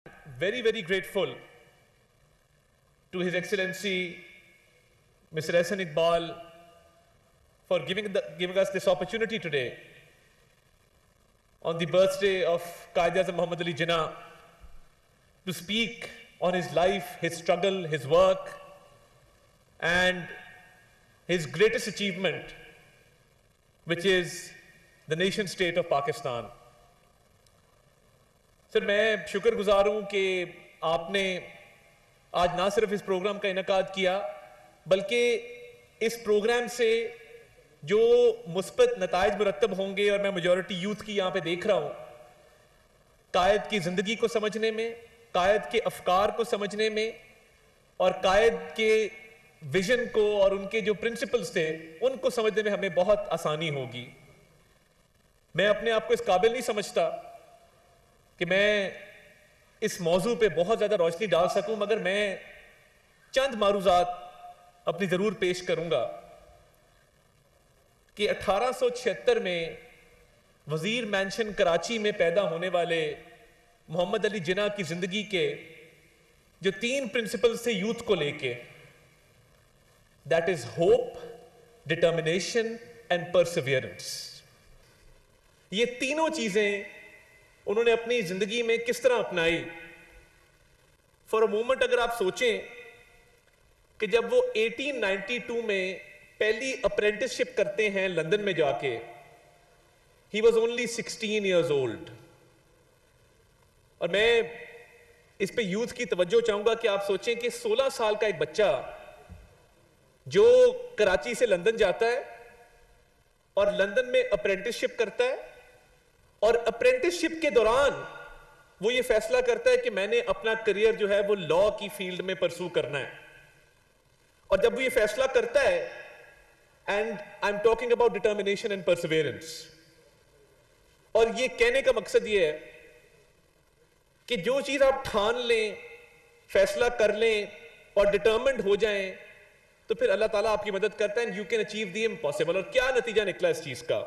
very, very grateful to His Excellency Mr. Ehsan Iqbal for giving us this opportunity today on the birthday of Quaid-e-Azam Muhammad Ali Jinnah to speak on his life, his struggle, his work, and his greatest achievement, which is the nation state of Pakistan. Sir मैं शुक्रगुजार हूं कि आपने आज ना सिर्फ इस programme का इनकाद किया बल्कि इस प्रोग्राम से जो मुस्बत नताइज मुरत्तब होंगे, और मैं मेजॉरिटी यूथ की यहाँ पे देख रहा हूँ, कायद की ज़िंदगी को समझने में, कायद के अफकार को समझने में और कायद के विजन को और उनके जो प्रिंसिपल्स थे उनको समझने में हमें बहुत आसानी होगी। मैं अपने आप को इस काबिल नहीं समझता कि मैं इस मौजू पे बहुत ज़्यादा रोशनी डाल सकूं, मगर मैं चंद मारूजात अपनी ज़रूर पेश करूंगा कि 1876 में वज़ीर मैंशन कराची में पैदा होने वाले मोहम्मद अली जिन्ना की ज़िंदगी के जो 3 प्रिंसिपल्स थे यूथ को लेके, that is hope, determination and Perseverance, ये तीनों चीज़ें उन्होंने अपनी जिंदगी में किस तरह अपनाई। फॉर अ मोमेंट अगर आप सोचें कि जब वो 1892 में पहली अप्रेंटिसशिप करते हैं लंदन में जाके, he was only 16 years old. और मैं इस पे यूथ की तवज्जो चाहूंगा कि आप सोचें कि 16 साल का एक बच्चा जो कराची से लंदन जाता है और लंदन में अप्रेंटिसशिप करता है, और अप्रेंटिसशिप के दौरान वो ये फैसला करता है कि मैंने अपना करियर जो है वो लॉ की फील्ड में परसू करना है। और जब वो ये फैसला करता है, and I am talking about determination and Perseverance, और ये कहने का मकसद ये है कि जो चीज आप ठान लें, फैसला कर लें और डिटर्मिन्ड हो जाएं, तो फिर अल्लाह ताला आपकी मदद करता है and you can achieve the impossible. और क्या नतीजा निकला इस चीज का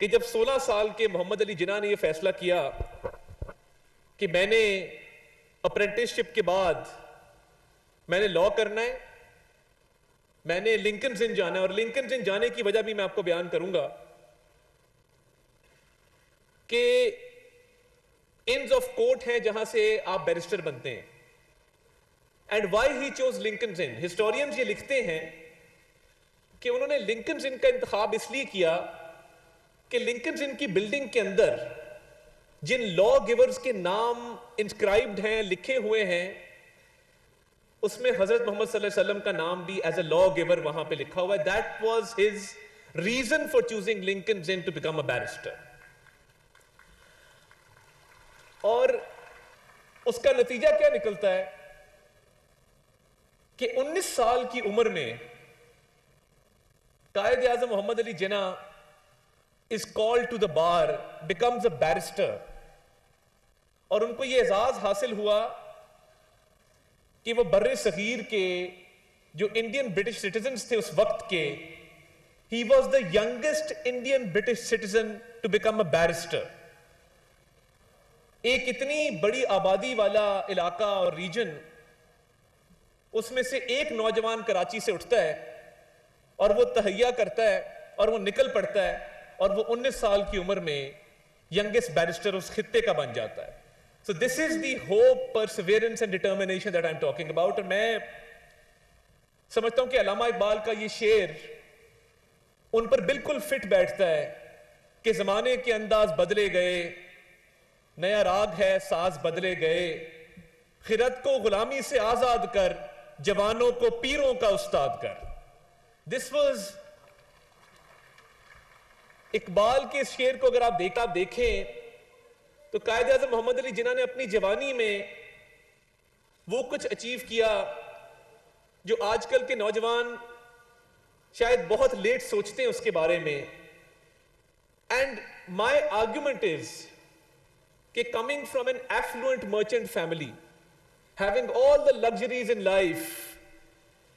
कि जब 16 साल के मोहम्मद अली जिन्ना ने यह फैसला किया कि मैंने अप्रेंटिसशिप के बाद मैंने लॉ करना है, मैंने लिंकन्स इन जाना है, और लिंकन्स इन जाने की वजह भी मैं आपको बयान करूंगा कि इन्स ऑफ कोर्ट है जहां से आप बैरिस्टर बनते हैं। And why he chose Lincoln's in, historians ये लिखते हैं कि उन्होंने लिंकन्स इन का इंतखाब इसलिए किया कि लिंकन्स इन की बिल्डिंग के अंदर जिन लॉ गिवर्स के नाम इंस्क्राइब्ड हैं, लिखे हुए हैं, उसमें हजरत मोहम्मद सल्लल्लाहु अलैहि वसल्लम का नाम भी एज अ लॉ गिवर वहां पे लिखा हुआ है। That was his reason for choosing Lincoln's Inn to become a barrister. और उसका नतीजा क्या निकलता है कि 19 साल की उम्र में कायद-ए-आज़म मोहम्मद अली जिन्ना is called to the bar, becomes a barrister, और उनको ये एजाज हासिल हुआ कि वो बर्रे सगीर के जो इंडियन ब्रिटिश सिटीजन्स थे उस वक्त के, he was the youngest Indian British citizen to become a barrister। एक इतनी बड़ी आबादी वाला इलाका और रीजन, उसमें से एक नौजवान कराची से उठता है और वो तहैया करता है और वो निकल पड़ता है, और वो 19 साल की उम्र में यंगेस्ट बैरिस्टर उस खित्ते का बन जाता है। So this is the hope, Perseverance and determination that I am talking about. और मैं समझता हूं कि अल्लामा इकबाल का ये शेर उन पर बिल्कुल फिट बैठता है कि जमाने के अंदाज बदले गए, नया राग है साज बदले गए, खिरत को गुलामी से आजाद कर, जवानों को पीरों का उस्ताद कर। दिस वॉज इकबाल के शेर को अगर आप देखें तो कायद-ए-आज़म मोहम्मद अली जिन्ना ने अपनी जवानी में वो कुछ अचीव किया जो आजकल के नौजवान शायद बहुत लेट सोचते हैं उसके बारे में। एंड माय आर्ग्यूमेंट इज कि coming from an affluent merchant family, having all the luxuries in life,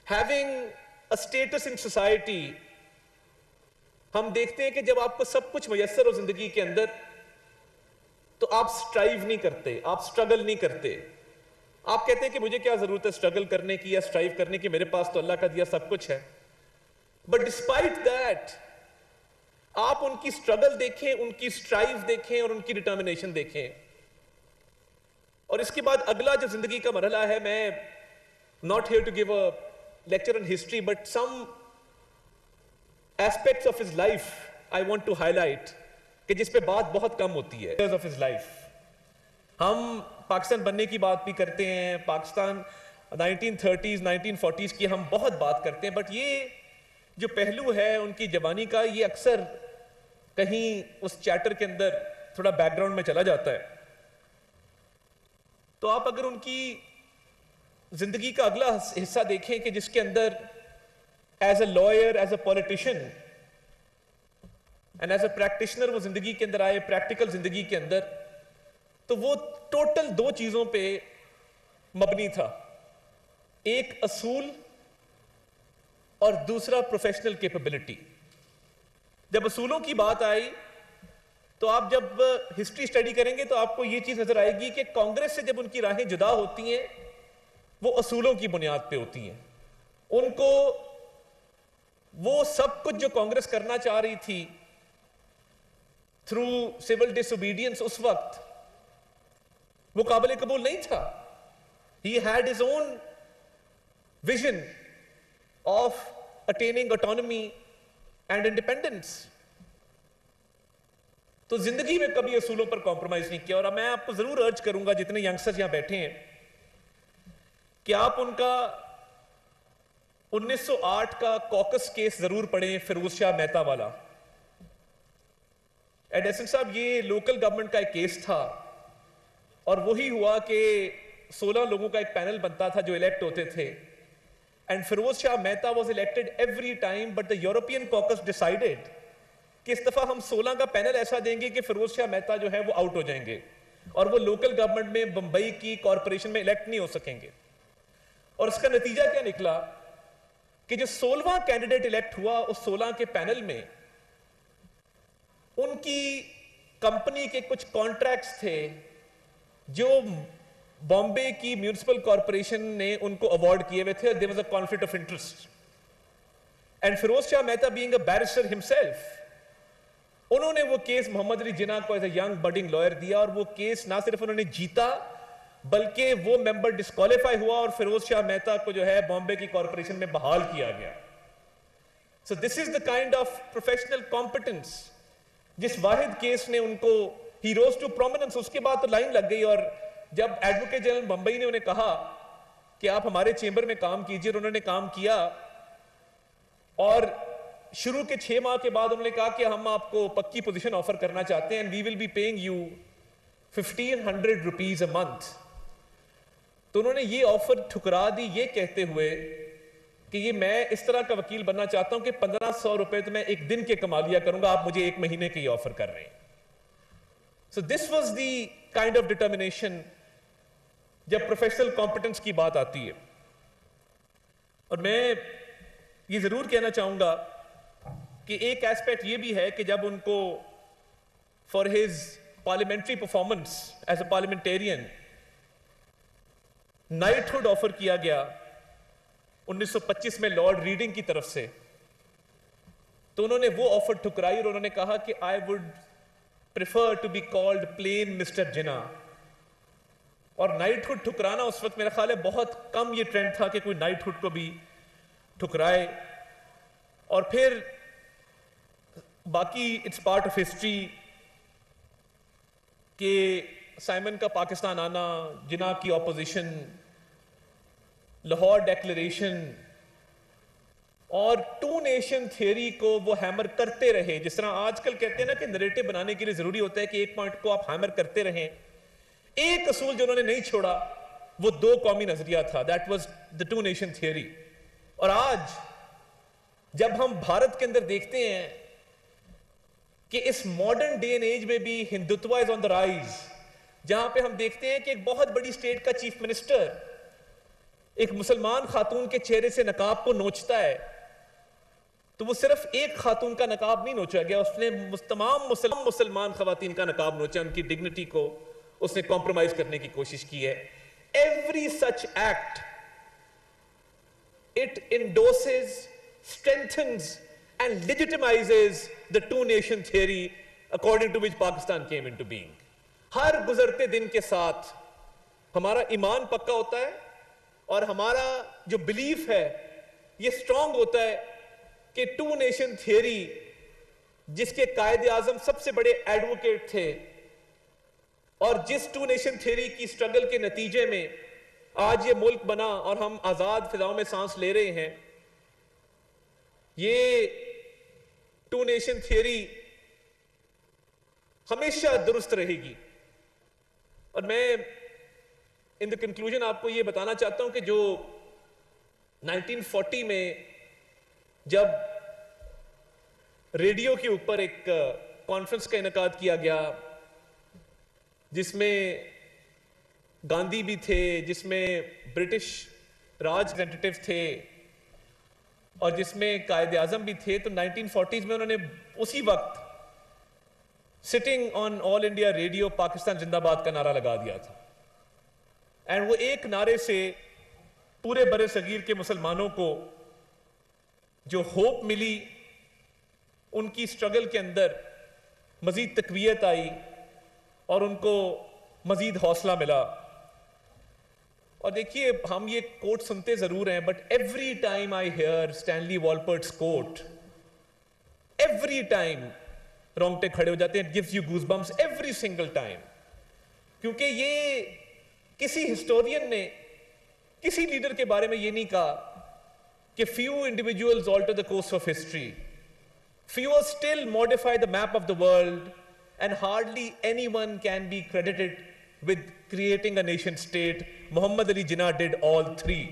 having a status in society, हम देखते हैं कि जब आपको सब कुछ मयसर हो जिंदगी के अंदर, तो आप स्ट्राइव नहीं करते, आप स्ट्रगल नहीं करते। आप कहते हैं कि मुझे क्या जरूरत है स्ट्रगल करने की या स्ट्राइव करने की, मेरे पास तो अल्लाह का दिया सब कुछ है। बट डिस्पाइट दैट आप उनकी स्ट्रगल देखें, उनकी स्ट्राइव देखें और उनकी डिटर्मिनेशन देखें। और इसके बाद अगला जो जिंदगी का मरहला है, मैं not here to give a lecture on history but some aspects of his life I want to highlight, कि जिस पे बात बहुत कम होती है। ऑफ हिज लाइफ, हम पाकिस्तान बनने की बात भी करते हैं, पाकिस्तान 1930s 1940s की हम बहुत बात करते हैं, बट ये जो पहलू है उनकी जवानी का, ये अक्सर कहीं उस चैटर के अंदर थोड़ा बैकग्राउंड में चला जाता है। तो आप अगर उनकी जिंदगी का अगला हिस्सा देखें कि जिसके अंदर as a lawyer, as a politician and as a practitioner वो जिंदगी के अंदर आए, प्रैक्टिकल जिंदगी के अंदर, तो वो टोटल दो चीजों पे मबनी था, एक असूल और दूसरा प्रोफेशनल कैपेबिलिटी। जब असूलों की बात आई तो आप जब हिस्ट्री स्टडी करेंगे तो आपको यह चीज नजर आएगी कि कांग्रेस से जब उनकी राहें जुदा होती हैं वो असूलों की बुनियाद पे होती हैं। उनको वो सब कुछ जो कांग्रेस करना चाह रही थी थ्रू सिविल डिसोबीडियंस, उस वक्त वो काबिल कबूल नहीं था। He had his own vision of attaining autonomy and independence। तो जिंदगी में कभी असूलों पर कॉम्प्रोमाइज नहीं किया। और मैं आपको जरूर अर्ज करूंगा, जितने यंगस्टर्स यहां बैठे हैं, कि आप उनका 1908 का कॉकस केस जरूर पढ़ें, फिरोज शाह मेहता वाला। एडेसन साहब, ये लोकल गवर्नमेंट का एक केस था और वही हुआ कि 16 लोगों का एक पैनल बनता था जो इलेक्ट होते थे, and Firoz Shah Mehta was elected every time, but the European caucus decided कि इस दफा हम 16 का पैनल ऐसा देंगे कि फिरोज शाह मेहता जो है वो आउट हो जाएंगे और वो लोकल गवर्नमेंट में बंबई की कॉरपोरेशन में इलेक्ट नहीं हो सकेंगे। और इसका नतीजा क्या निकला कि जो 16वां कैंडिडेट इलेक्ट हुआ, उस 16 के पैनल में उनकी कंपनी के कुछ कॉन्ट्रैक्ट्स थे जो बॉम्बे की म्यूनिसिपल कॉर्पोरेशन ने उनको अवार्ड किए हुए थे। There was a conflict of interest and Feroze Shah Mehta being a barrister himself, उन्होंने वो केस मोहम्मद अली जिन्ना को as a young budding lawyer दिया और वो केस ना सिर्फ उन्होंने जीता बल्कि वो मेंबर डिस्क्वालीफाई हुआ और फिरोज शाह मेहता को जो है बॉम्बे की कॉर्पोरेशन में बहाल किया गया। So this is the kind of professional competence जिस वाहिद केस ने उनको, ही रोज टू प्रोमिनेंस। उसके बाद तो लाइन लग गई और जब एडवोकेट जनरल बंबई ने उन्हें कहा कि आप हमारे चेंबर में काम कीजिए, उन्होंने काम किया और शुरू के 6 माह के बाद उन्होंने कहा कि हम आपको पक्की पोजीशन ऑफर करना चाहते हैं and we will be paying you 1500 rupees a month. तो उन्होंने ये ऑफर ठुकरा दी ये कहते हुए कि ये मैं इस तरह का वकील बनना चाहता हूं कि 1500 रुपए तो मैं एक दिन के कमा लिया करूंगा, आप मुझे 1 महीने के ये ऑफर कर रहे हैं। So this was the kind of determination जब प्रोफेशनल कॉम्पिटेंस की बात आती है। और मैं ये जरूर कहना चाहूंगा कि एक एस्पेक्ट ये भी है कि जब उनको for his parliamentary performance as a parliamentarian knighthood offer किया गया 1925 में लॉर्ड रीडिंग की तरफ से, तो उन्होंने वो ऑफर ठुकराई और उन्होंने कहा कि I would prefer to be called plain mister Jinnah. और नाइटहुड ठुकराना उस वक्त मेरा ख्याल है बहुत कम ये ट्रेंड था कि कोई नाइटहुड को भी ठुकराए। और फिर बाकी इट्स पार्ट ऑफ हिस्ट्री कि साइमन का पाकिस्तान आना, जिन्ना की ऑपोजिशन, लाहौर डिक्लेरेशन और 2 नेशन थियरी को वो हैमर करते रहे। जिस तरह आजकल कहते हैं ना कि नैरेटिव बनाने के लिए जरूरी होता है कि एक पॉइंट को आप हैमर करते रहें। एक असूल जो उन्होंने नहीं छोड़ा वो 2 कौमी नजरिया था, that was the 2 nation theory. और आज जब हम भारत के अंदर देखते हैं कि इस मॉडर्न डे एंड एज में भी Hindutva is on the rise, जहां पे हम देखते हैं कि एक बहुत बड़ी स्टेट का चीफ मिनिस्टर एक मुसलमान खातून के चेहरे से नकाब को नोचता है, तो वो सिर्फ एक खातून का नकाब नहीं नोचा गया, उसने तमाम मुसलमान खवातीन का नकाब नोचा, उनकी डिग्निटी को उसने कॉम्प्रोमाइज करने की कोशिश की है। Every such act it endorses, strengthens and legitimizes the two nation theory according to which Pakistan came into being. हर गुजरते दिन के साथ हमारा ईमान पक्का होता है और हमारा जो बिलीफ है ये स्ट्रांग होता है कि टू नेशन थियरी, जिसके कायदे आजम सबसे बड़े एडवोकेट थे और जिस टू नेशन थियरी की स्ट्रगल के नतीजे में आज ये मुल्क बना और हम आजाद फिजाओं में सांस ले रहे हैं, ये टू नेशन थियरी हमेशा दुरुस्त रहेगी। और मैं इन द कंक्लूजन आपको ये बताना चाहता हूं कि जो 1940 में जब रेडियो के ऊपर एक कॉन्फ्रेंस का इनेकाद किया गया, जिसमें गांधी भी थे, जिसमें ब्रिटिश राज रिप्रेजेंटेटिव थे और जिसमें कायदे आजम भी थे, तो 1940s में उन्होंने उसी वक्त sitting on all India radio Pakistan जिंदाबाद का नारा लगा दिया था। एंड वो एक नारे से पूरे बड़े सगीर के मुसलमानों को जो होप मिली, उनकी स्ट्रगल के अंदर मजीद तकवीयत आई और उनको मजीद हौसला मिला। और देखिए, हम ये कोट सुनते जरूर हैं, but every time I hear Stanley Wolpert's quote, every time रोंगटे खड़े हो जाते हैं। It gives you goosebumps every single time, क्योंकि ये किसी हिस्टोरियन ने किसी लीडर के बारे में ये नहीं कहा कि few individuals alter the course of history, fewer still modify the map of the world, and hardly anyone can be credited with creating a nation state. Muhammad Ali Jinnah did all three.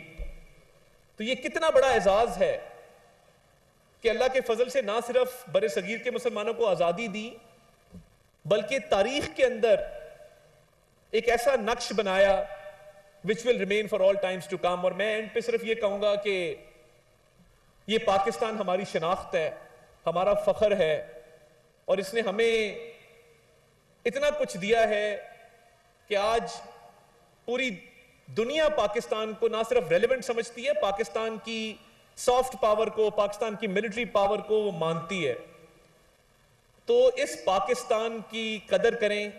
तो ये कितना बड़ा एजाज है कि अल्लाह के फजल से ना सिर्फ बड़े सगीर के मुसलमानों को आज़ादी दी, बल्कि तारीख के अंदर एक ऐसा नक्श बनाया which will remain for all times to come। और मैं एंड पे सिर्फ ये कहूंगा कि ये पाकिस्तान हमारी शनाख्त है, हमारा फख्र है, और इसने हमें इतना कुछ दिया है कि आज पूरी दुनिया पाकिस्तान को ना सिर्फ रेलेवेंट समझती है, पाकिस्तान की सॉफ्ट पावर को, पाकिस्तान की मिलिट्री पावर को वो मानती है। तो इस पाकिस्तान की कदर करें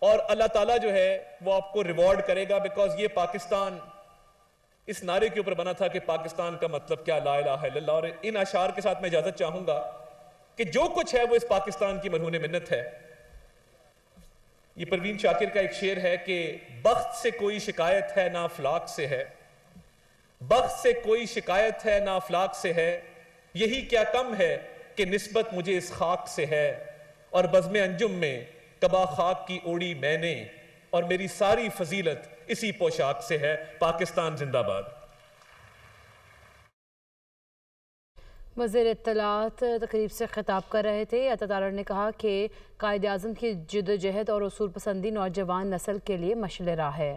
और अल्लाह ताला जो है वो आपको रिवॉर्ड करेगा, बिकॉज ये पाकिस्तान इस नारे के ऊपर बना था कि पाकिस्तान का मतलब क्या, ला इलाहा इल्लल्लाह। और इन अशार के साथ मैं इजाजत चाहूंगा कि जो कुछ है वो इस पाकिस्तान की मरहून मिन्नत है। ये परवीन शाकिर का एक शेर है कि बख्त से कोई शिकायत है ना अफलाक से है, बख्त से कोई शिकायत है ना अफलाक से है, यही क्या कम है कि निस्बत मुझे इस खाक से है, और बज़्म अंजुम में कबा खाक की ओढ़ी मैंने, और मेरी सारी फजीलत इसी पोशाक से है। पाकिस्तान जिंदाबाद। वज़ीर इत्तलात तकरीब से खिताब कर रहे थे। अतातारड़ ने कहा कि कायदे आज़म की जिद्दोजहद और उसूल पसंदी नौजवान नस्ल के लिए मशाल राह है।